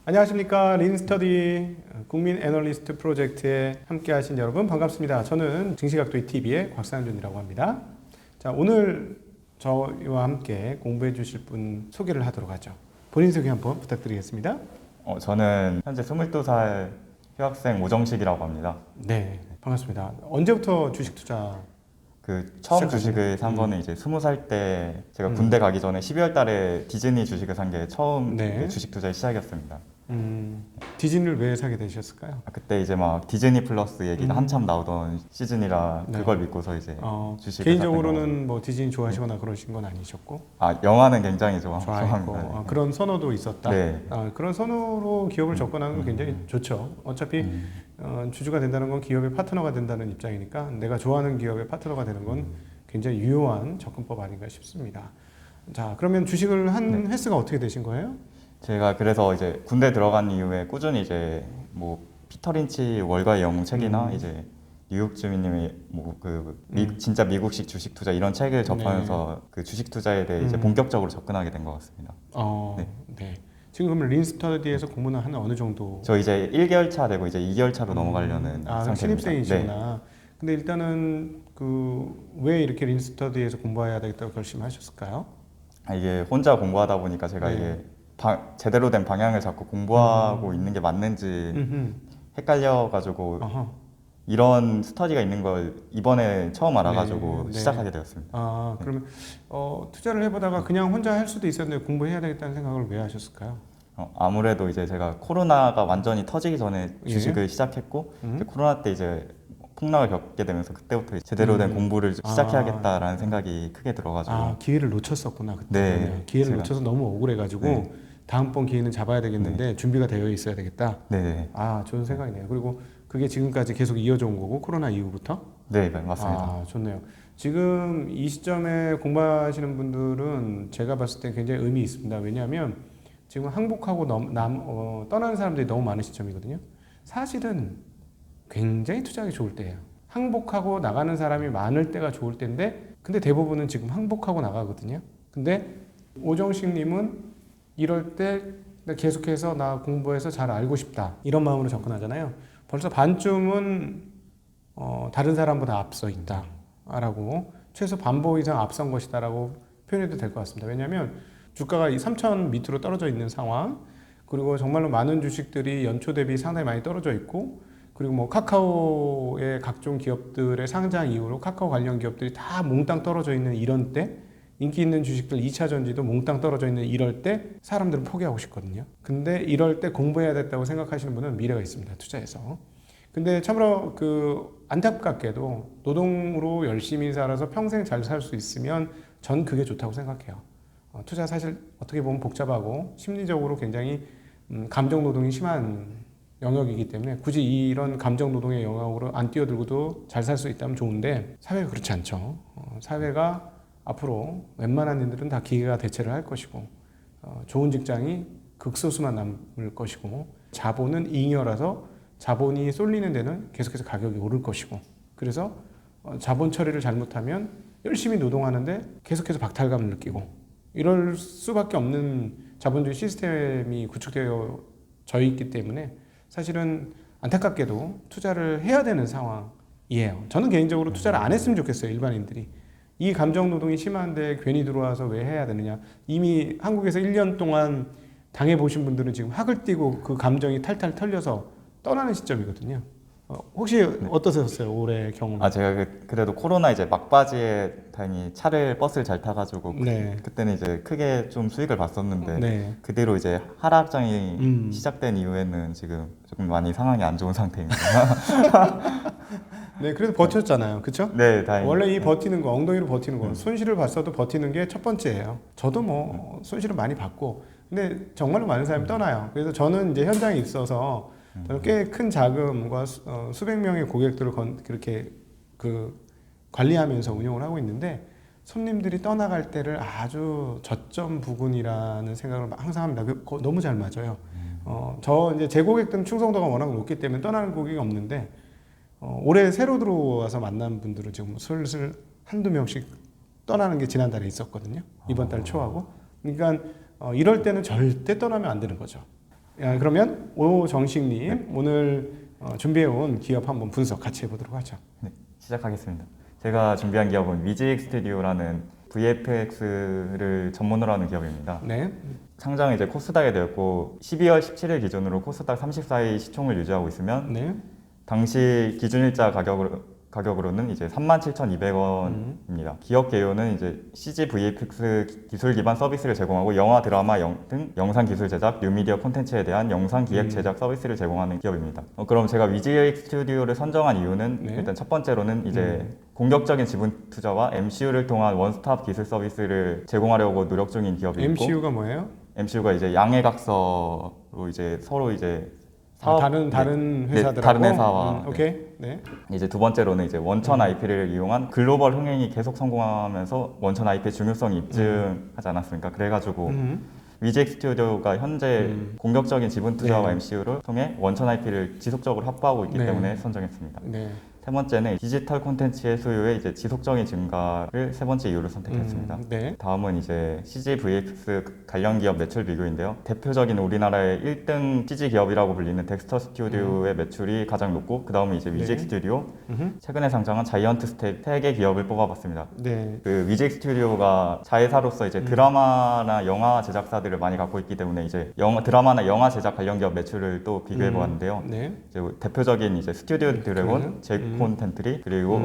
안녕하십니까. 린스터디 국민 애널리스트 프로젝트에 함께 하신 여러분 반갑습니다. 저는 증시각도의 TV의 곽상준이라고 합니다. 자, 오늘 저와 함께 공부해 주실 분 소개를 하도록 하죠. 본인 소개 한번 부탁드리겠습니다. 저는 현재 22살 휴학생 오정식이라고 합니다. 네, 반갑습니다. 언제부터 주식 투자? 처음 시작하시나요? 주식을 산 거는 이제 20살 때 제가 군대 가기 전에 12월 달에 디즈니 주식을 산 게 처음 네. 주식 투자의 시작이었습니다. 디즈니를 왜 사게 되셨을까요? 그때 이제 막 디즈니 플러스 얘기가 한참 나오던 시즌이라 네. 그걸 믿고서 이제 주식을 개인적으로는 뭐 디즈니 좋아하시거나 그러신 건 아니셨고 영화는 굉장히 좋아했고 좋아합니다. 그런 선호도 있었다. 네. 그런 선호로 기업을 접근하는 건 굉장히 좋죠. 어차피 주주가 된다는 건 기업의 파트너가 된다는 입장이니까 내가 좋아하는 기업의 파트너가 되는 건 굉장히 유효한 접근법 아닌가 싶습니다. 자, 그러면 주식을 한 횟수가 어떻게 되신 거예요? 제가 그래서 이제 군대 들어간 이후에 꾸준히 이제 뭐 피터 린치 월가의 영웅 책이나 이제 뉴욕 주민님의 진짜 미국식 주식 투자 이런 책을 접하면서 그 주식 투자에 대해 이제 본격적으로 접근하게 된 것 같습니다. 네. 지금 그러면 린스터디에서 공부는 한 어느 정도? 저 이제 1개월 차 되고 이제 2개월 차로 넘어가려는 상태입니다. 신입생이시구나. 네. 근데 일단은 왜 이렇게 린스터디에서 공부해야 되겠다고 결심하셨을까요? 이게 혼자 공부하다 보니까 제가 이게 제대로 된 방향을 잡고 공부하고 있는 게 맞는지 헷갈려가지고 이런 스터디가 있는 걸 이번에 처음 알아가지고 시작하게 되었습니다. 그러면 투자를 해보다가 그냥 혼자 할 수도 있었는데 공부해야 되겠다는 생각을 왜 하셨을까요? 아무래도 이제 제가 코로나가 완전히 터지기 전에 주식을 시작했고 이제 코로나 때 이제 폭락을 겪게 되면서 그때부터 제대로 된 공부를 시작해야겠다라는 생각이 크게 들어가지고 기회를 놓쳤었구나 그때. 네, 기회를 놓쳐서 너무 억울해가지고 다음번 기회는 잡아야 되겠는데 준비가 되어 있어야 되겠다. 네. 좋은 생각이네요. 그리고 그게 지금까지 계속 이어져 온 거고 코로나 이후부터? 네, 맞습니다. 좋네요. 지금 이 시점에 공부하시는 분들은 제가 봤을 때 굉장히 의미 있습니다. 왜냐하면 지금 항복하고 떠나는 사람들이 너무 많은 시점이거든요. 사실은 굉장히 투자하기 좋을 때예요. 항복하고 나가는 사람이 많을 때가 좋을 때인데 근데 대부분은 지금 항복하고 나가거든요. 근데 오정식님은 이럴 때 계속해서 나 공부해서 잘 알고 싶다 이런 마음으로 접근하잖아요. 벌써 반쯤은 다른 사람보다 앞서 있다 라고 최소 반보 이상 앞선 것이다 라고 표현해도 될 것 같습니다. 왜냐하면 주가가 이 3,000 밑으로 떨어져 있는 상황, 그리고 정말로 많은 주식들이 연초 대비 상당히 많이 떨어져 있고, 그리고 뭐 카카오의 각종 기업들의 상장 이후로 카카오 관련 기업들이 다 몽땅 떨어져 있는 이런 때, 인기 있는 주식들 2차 전지도 몽땅 떨어져 있는 이럴 때 사람들은 포기하고 싶거든요. 근데 이럴 때 공부해야 됐다고 생각하시는 분은 미래가 있습니다. 투자에서. 근데 참으로 안타깝게도 노동으로 열심히 살아서 평생 잘 살 수 있으면 전 그게 좋다고 생각해요. 투자 사실 어떻게 보면 복잡하고 심리적으로 굉장히 감정 노동이 심한 영역이기 때문에 굳이 이런 감정 노동의 영역으로 안 뛰어들고도 잘 살 수 있다면 좋은데 사회가 그렇지 않죠. 사회가 앞으로 웬만한 일들은 다 기계가 대체를 할 것이고 좋은 직장이 극소수만 남을 것이고 자본은 잉여라서 자본이 쏠리는 데는 계속해서 가격이 오를 것이고 그래서 자본 처리를 잘못하면 열심히 노동하는데 계속해서 박탈감을 느끼고 이럴 수밖에 없는 자본주의 시스템이 구축되어 있기 때문에 사실은 안타깝게도 투자를 해야 되는 상황이에요. 저는 개인적으로 투자를 안 했으면 좋겠어요. 일반인들이. 이 감정 노동이 심한데 괜히 들어와서 왜 해야 되느냐. 이미 한국에서 1년 동안 당해보신 분들은 지금 학을 띄고 그 감정이 탈탈 털려서 떠나는 시점이거든요. 혹시 어떠셨어요? 올해 경험? 제가 그래도 코로나 이제 막바지에 다행히 버스를 잘 타가지고 그때는 이제 크게 좀 수익을 봤었는데 그 뒤로 이제 하락장이 시작된 이후에는 지금 조금 많이 상황이 안 좋은 상태입니다. 네, 그래도 버텼잖아요. 그렇죠? 네, 다행히. 원래 이 버티는 거, 엉덩이로 버티는 거, 손실을 봤어도 버티는 게 첫 번째예요. 저도 뭐 손실을 많이 봤고, 근데 정말로 많은 사람이 떠나요. 그래서 저는 이제 현장에 있어서 저는 꽤 큰 자금과 수백 명의 고객들을 그렇게 관리하면서 운영을 하고 있는데 손님들이 떠나갈 때를 아주 저점 부근이라는 생각을 항상 합니다. 너무 잘 맞아요. 이제 제 고객들은 충성도가 워낙 높기 때문에 떠나는 고객이 없는데 올해 새로 들어와서 만난 분들은 지금 슬슬 한두 명씩 떠나는 게 지난달에 있었거든요. 이번 달 초하고. 그러니까 이럴 때는 절대 떠나면 안 되는 거죠. 야, 그러면 오정식님 오늘 준비해온 기업 한번 분석 같이 해보도록 하죠. 네, 시작하겠습니다. 제가 준비한 기업은 위직 스튜디오라는 VFX를 전문으로 하는 기업입니다. 네. 상장이 이제 코스닥에 되었고 12월 17일 기준으로 코스닥 34위 시총을 유지하고 있으면 네. 당시 기준일자 가격으로는 이제 37,200원입니다. 기업 개요는 이제 CG VFX 기술 기반 서비스를 제공하고 영화, 드라마 등 영상 기술 제작, 뉴미디어 콘텐츠에 대한 영상 기획 제작 서비스를 제공하는 기업입니다. 그럼 제가 위직 스튜디오를 선정한 이유는 네. 일단 첫 번째로는 이제 공격적인 지분 투자와 MCU를 통한 원스톱 기술 서비스를 제공하려고 노력 중인 기업이 있고 MCU가 뭐예요? MCU가 이제 양해각서로 이제 서로 이제 사업 다른 네, 회사들하고 다른 회사와 네. 오케이. 네. 이제 두 번째로는 이제 원천 IP를 이용한 글로벌 흥행이 계속 성공하면서 원천 IP의 중요성이 입증하지 않았습니까? 그래가지고 위잭 스튜디오가 현재 공격적인 지분 투자와 네. MCU를 통해 원천 IP를 지속적으로 확보하고 있기 네. 때문에 선정했습니다. 네. 세 번째는 디지털 콘텐츠의 수요의 이제 지속적인 증가를 세 번째 이유로 선택했습니다. 네. 다음은 이제 CG VFX 관련 기업 매출 비교인데요. 대표적인 우리나라의 1등 CG 기업이라고 불리는 덱스터 스튜디오의 매출이 가장 높고 그 다음에 이제 위잭 네. 스튜디오, 최근에 상장한 자이언트 스텝 3개 기업을 뽑아봤습니다. 네. 그 위잭 스튜디오가 자회사로서 이제 드라마나 영화 제작사들을 많이 갖고 있기 때문에 이제 드라마나 영화 제작 관련 기업 매출을 또 비교해 보았는데요. 네. 이제 대표적인 이제 스튜디오 드래곤, 제이콘텐트리 그리고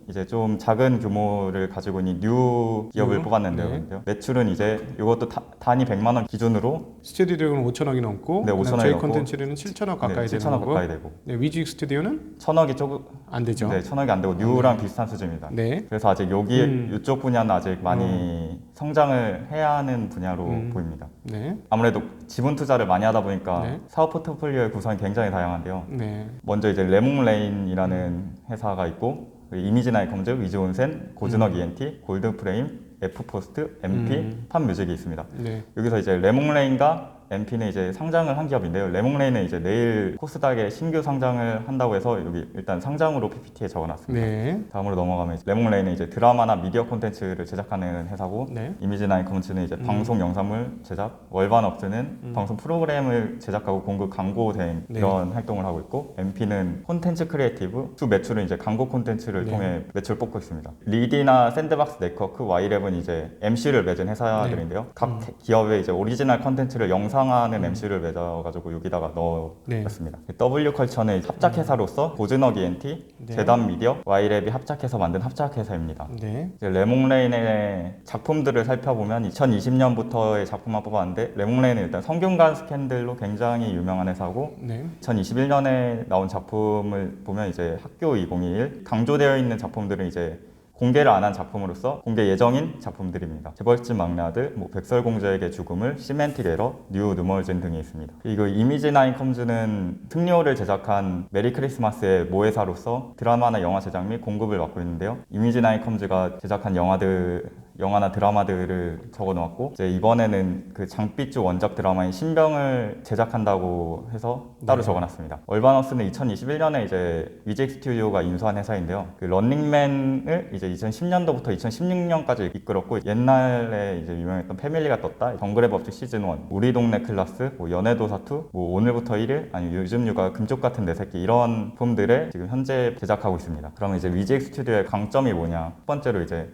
이제 좀 작은 규모를 가지고 있는 뉴 기업을 뽑았는데요. 네. 매출은 이제 이것도 단위 100만 원 기준으로 스튜디오 드래곤은 5천억이 넘고 네, 5천억이 저희 넘고 콘텐츠는 7천억 가까이 되는 7천억 거고 가까이 되고 네, 위직 스튜디오는 1,000억이 조금 안 되죠. 네, 1,000억이 안 되고 뉴랑 비슷한 수준입니다. 네. 그래서 아직 여기 이쪽 분야는 아직 많이 성장을 해야 하는 분야로 보입니다. 네. 아무래도 지분 투자를 많이 하다 보니까 네. 사업 포트폴리오의 구성이 굉장히 다양한데요. 네. 먼저 이제 레몽레인이라는 회사가 있고 이미지 나이컴즈, 위즈온센, 고즈넉 ENT, 골드프레임, F포스트, MP, 팝뮤직이 있습니다. 네. 여기서 이제 레몽레인과 MP는 이제 상장을 한 기업인데요. 레몽레인은 이제 내일 코스닥에 신규 상장을 한다고 해서 여기 일단 상장으로 PPT에 적어놨습니다. 네. 다음으로 넘어가면 레몽레인은 이제 드라마나 미디어 콘텐츠를 제작하는 회사고 네. 이미지나인 커뮤니티는 이제 방송 영상물 제작, 월반업스는 방송 프로그램을 제작하고 공급 광고 대행 네. 이런 활동을 하고 있고 MP는 콘텐츠 크리에이티브, 주 매출은 이제 광고 콘텐츠를 네. 통해 매출 뽑고 있습니다. 리디나 샌드박스 네트워크, 와이랩은 이제 MC를 맺은 회사들인데요. 각 기업의 이제 오리지널 콘텐츠를 영상하는 MC를 맺어가지고 여기다가 넣었습니다. W 컬처는 합작회사로서 고즈넉 ENT, 네. 재단 미디어, 와이랩이 합작해서 만든 합작회사입니다. 네. 이제 레몽레인의 작품들을 살펴보면 2020년부터의 작품만 뽑았는데 레몽레인은 일단 성균관 스캔들로 굉장히 유명한 회사고 네. 2021년에 나온 작품을 보면 이제 학교 2021 강조되어 있는 작품들은 이제 공개를 안 한 작품으로서 공개 예정인 작품들입니다. 재벌집 막내 아들, 백설공주에게 죽음을, 시멘틱 에러, 뉴 누멀진 등이 있습니다. 그리고 이미지나인 컴즈는 승리호를 제작한 메리 크리스마스의 모회사로서 드라마나 영화 제작 및 공급을 맡고 있는데요. 이미지나인 컴즈가 제작한 영화나 드라마들을 적어 놓았고 이제 이번에는 그 장삐쭈 원작 드라마인 신병을 제작한다고 해서 따로 적어 놨습니다. 얼바너스는 2021년에 이제 위잭 스튜디오가 인수한 회사인데요. 그 런닝맨을 이제 2010년도부터 2016년까지 이끌었고 옛날에 이제 유명했던 패밀리가 떴다, 정글의 법칙 시즌 1, 우리 동네 클라스, 연애도사 2, 오늘부터 1일, 아니 요즘 육아 금쪽 같은 내 새끼 이런 작품들을 지금 현재 제작하고 있습니다. 그러면 이제 위잭 스튜디오의 강점이 뭐냐? 첫 번째로 이제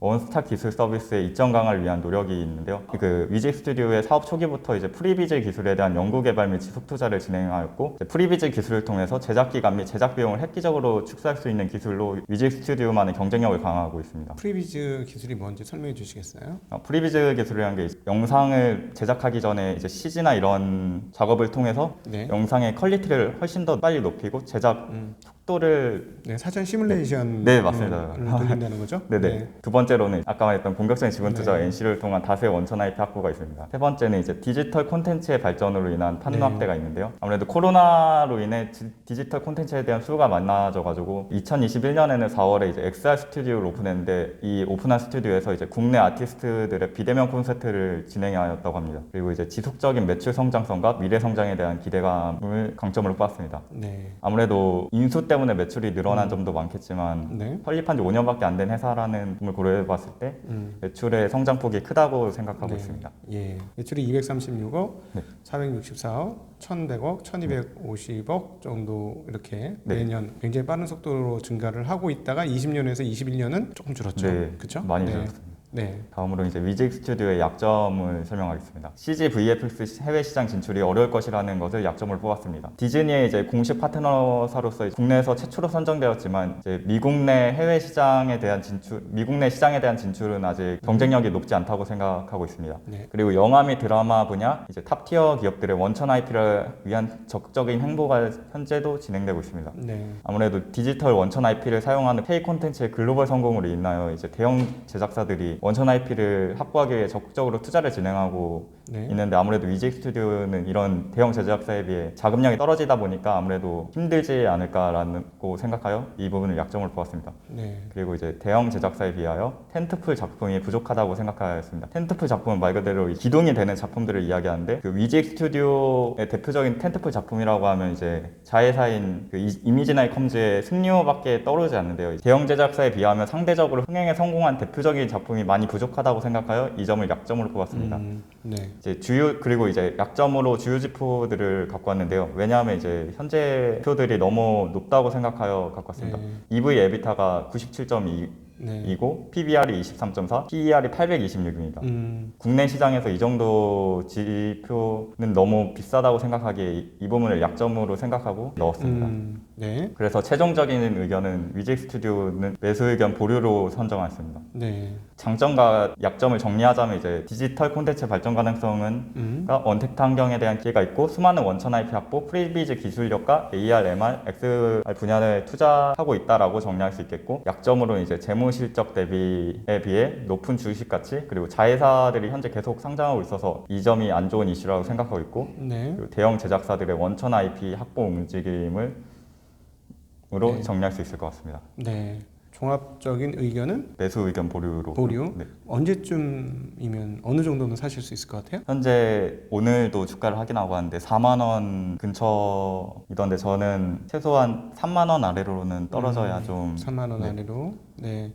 원스톱 기술 서비스의 이점 강화를 위한 노력이 있는데요. 그 위직 스튜디오의 사업 초기부터 이제 프리비즈 기술에 대한 연구 개발 및 지속 투자를 진행하였고 프리비즈 기술을 통해서 제작 기간 및 제작 비용을 획기적으로 축소할 수 있는 기술로 위직 스튜디오만의 경쟁력을 강화하고 있습니다. 프리비즈 기술이 뭔지 설명해 주시겠어요? 프리비즈 기술이라는 게 영상을 제작하기 전에 이제 CG나 이런 작업을 통해서 네. 영상의 퀄리티를 훨씬 더 빨리 높이고 제작 속도를 네, 사전 시뮬레이션 네, 맞습니다. 돌린다는 거죠? 네네. 네. 두 번째로는 아까 말했던 공격적인 지분 투자 네. NC를 통한 다수의 원천 IP 확보가 있습니다. 세 번째는 이제 디지털 콘텐츠의 발전으로 인한 판로 네. 확대가 있는데요. 아무래도 코로나로 인해 디지털 콘텐츠에 대한 수요가 많아져가지고 2021년에는 4월에 이제 XR 스튜디오를 오픈했는데 이 오픈한 스튜디오에서 이제 국내 아티스트들의 비대면 콘서트를 진행하였다고 합니다. 그리고 이제 지속적인 매출 성장성과 미래 성장에 대한 기대감을 강점으로 뽑았습니다. 네. 아무래도 인수 때문에 때문에 매출이 늘어난 점도 많겠지만 네. 설립한 지 5년밖에 안 된 회사라는 점을 고려해 봤을 때 매출의 성장폭이 크다고 생각하고 네. 있습니다. 예. 매출이 236억, 네. 464억, 1,100억, 1,250억 정도 이렇게 네. 매년 굉장히 빠른 속도로 증가를 하고 있다가 20년에서 21년은 조금 줄었죠. 네, 그렇죠? 많이 네. 늘었습니다. 네. 다음으로 이제 위직 스튜디오의 약점을 설명하겠습니다. CG VFX 해외 시장 진출이 어려울 것이라는 것을 약점을 뽑았습니다. 디즈니의 이제 공식 파트너사로서 국내에서 최초로 선정되었지만 이제 미국 내 해외 시장에 대한 진출, 미국 내 시장에 대한 진출은 아직 경쟁력이 높지 않다고 생각하고 있습니다. 네. 그리고 영화 및 드라마 분야 이제 탑티어 기업들의 원천 IP를 위한 적극적인 행보가 현재도 진행되고 있습니다. 네. 아무래도 디지털 원천 IP를 사용하는 K 콘텐츠의 글로벌 성공으로 인하여 이제 대형 제작사들이 원천 IP를 확보하기 위해 적극적으로 투자를 진행하고 네. 있는데 아무래도 위직 스튜디오는 이런 대형 제작사에 비해 자금력이 떨어지다 보니까 아무래도 힘들지 않을까라고 생각하여 이 부분을 약점을 보았습니다. 네. 그리고 이제 대형 제작사에 비하여 텐트풀 작품이 부족하다고 생각하였습니다. 텐트풀 작품은 말 그대로 기둥이 되는 작품들을 이야기하는데 그 위직 스튜디오의 대표적인 텐트풀 작품이라고 하면 이제 자회사인 그 이미지나이 컴즈의 승리호밖에 떠오르지 않는데요. 대형 제작사에 비하면 상대적으로 흥행에 성공한 대표적인 작품이 많이 부족하다고 생각하여 이 점을 약점으로 뽑았습니다. 네. 이제 그리고 이제 약점으로 주요 지표들을 갖고 왔는데요. 왜냐하면 이제 현재 표들이 너무 높다고 생각하여 갖고 왔습니다. 네. EV 에비타가 97.2 네. 이고 PBR이 23.4, PER이 826입니다. 국내 시장에서 이 정도 지표는 너무 비싸다고 생각하기에 이 부분을 약점으로 생각하고 넣었습니다. 네. 그래서 최종적인 의견은 위직 스튜디오는 매수 의견 보류로 선정했습니다. 네. 장점과 약점을 정리하자면 이제 디지털 콘텐츠 발전 가능성은 언택트 환경에 대한 기회가 있고 수많은 원천 IP 확보, 프리비즈 기술력과 AR, MR, XR 분야에 투자하고 있다라고 정리할 수 있겠고 약점으로 이제 재무 실적 대비에 비해 높은 주식 가치 그리고 자회사들이 현재 계속 상장하고 있어서 이 점이 안 좋은 이슈라고 생각하고 있고 네. 그리고 대형 제작사들의 원천 IP 확보 움직임으로 네. 정리할 수 있을 것 같습니다. 네. 종합적인 의견은 매수 의견 보류로. 보류. 네. 언제쯤이면 어느 정도는 사실 수 있을 것 같아요? 현재 오늘도 주가를 확인하고 왔는데 4만 원 근처이던데 저는 최소한 3만 원 아래로는 떨어져야 좀 3만 원 네. 아래로. 네.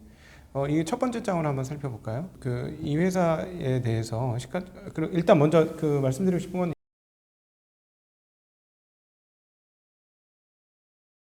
이게 첫 번째 장으로 한번 살펴볼까요? 이 회사에 대해서 그리고 일단 먼저 말씀드리고 싶은 건